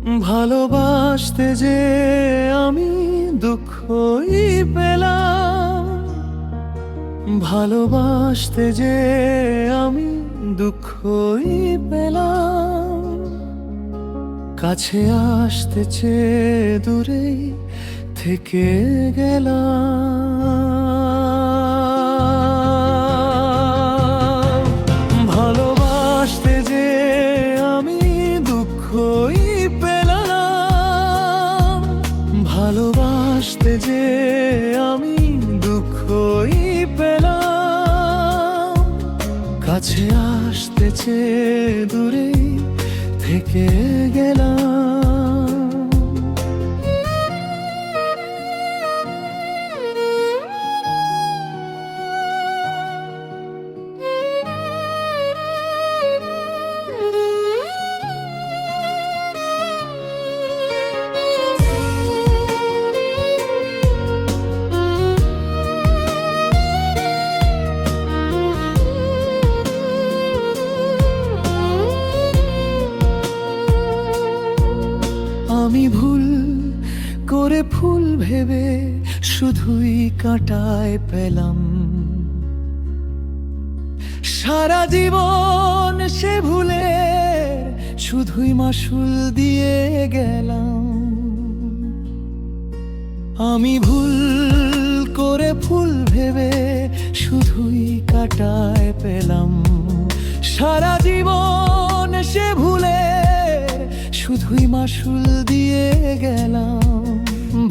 ভালোবাসতে যে আমি দুঃখই পেলাম, ভালোবাসতে যে আমি দুঃখই পেলাম। কাছে আসতে চেয়ে দূরেই থেকে গেলাম। ভালোবাসতে যে আমি দুঃখই পেলাম, ভালোবাসতে যে আমি দুঃখই পেলাম। কাছে আসতে চেয়ে দূরেই থেকে গেলাম। আমি ভুল করে ফুল ভেবে শুধুই কাঁটায় পেলাম। সারা জীবন সে ভুলে শুধুই মাসুল দিয়ে গেলাম। আমি ভুল করে ফুল ভেবে শুধুই কাঁটায় পেলাম। সারা জীবন সে ভুলে শুধুই মাসুল দিয়ে গেলাম।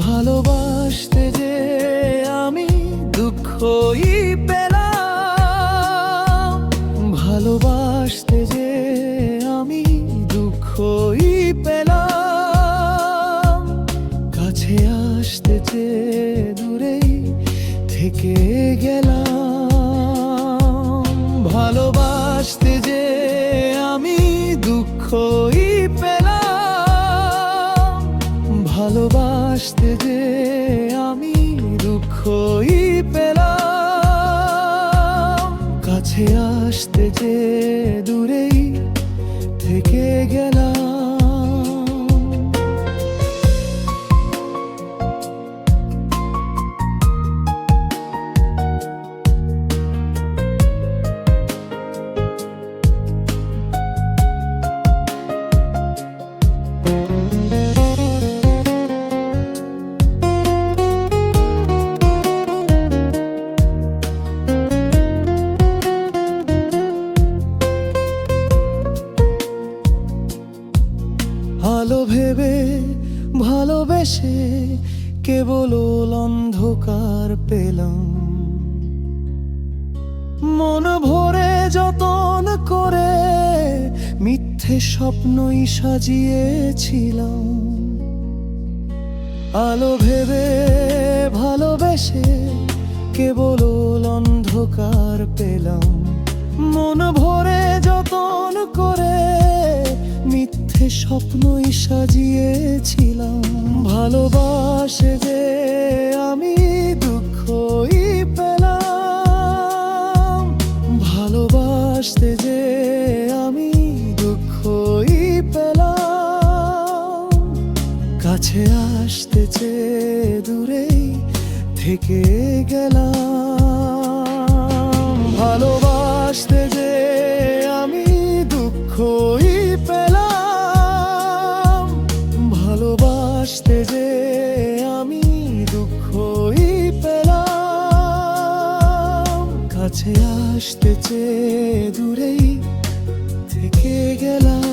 ভালোবাসতে যে আমি দুঃখই পেলাম, ভালোবাসতে যে আমি দুঃখই পেলাম। কাছে আসতে চেয়ে দূরেই থেকে গেলাম। ভালোবাসতে যে আমি দুঃখই পেলাম, ভালোবাসতে যে আমি দুঃখই পেলাম। কাছে আসতে যে দূরেই থেকে গেলাম। ভালো ভেবে ভালোবেসে কেবল অন্ধকার পেলাম। মন ভরে যতন করে মিথ্যে স্বপ্নই সাজিয়েছিলাম। আলো ভেবে ভালোবেসে কেবল অন্ধকার পেলাম। মন ভরে যতন করে মিথ্যে স্বপ্নই সাজিয়েছিলাম। ভালোবাসে যে আমি দুঃখই পেলাম, ভালোবাসতে যে আমি দুঃখই পেলাম। কাছে আসতে চেয়ে দূরেই থেকে গেলাম। ভালোবাসতে যে আমি দুঃখই পেলাম, ভালোবাসতে যে আমি দুঃখই পেলাম। কাছে আসতে চেয়ে দূরেই থেকে গেলাম।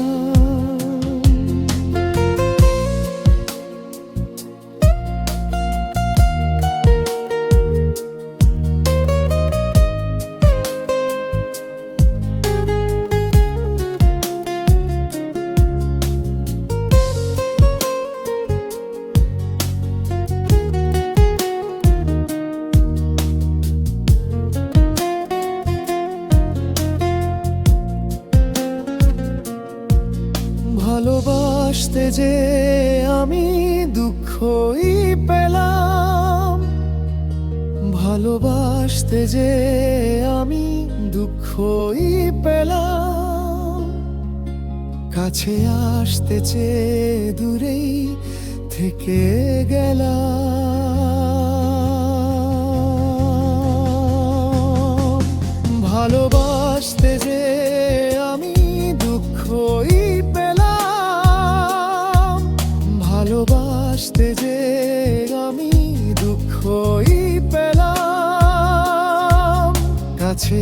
ভালোবাসতে যে আমি দুঃখই পেলাম, ভালোবাসতে যে আমি দুঃখই পেলাম। কাছে আসতে চেয়ে দূরেই থেকে গেলাম। ভালোবাসতে যে আমি দুঃখই পেলাম, ভালোবাসতে যে আমি দুঃখই পেলাম। কাছে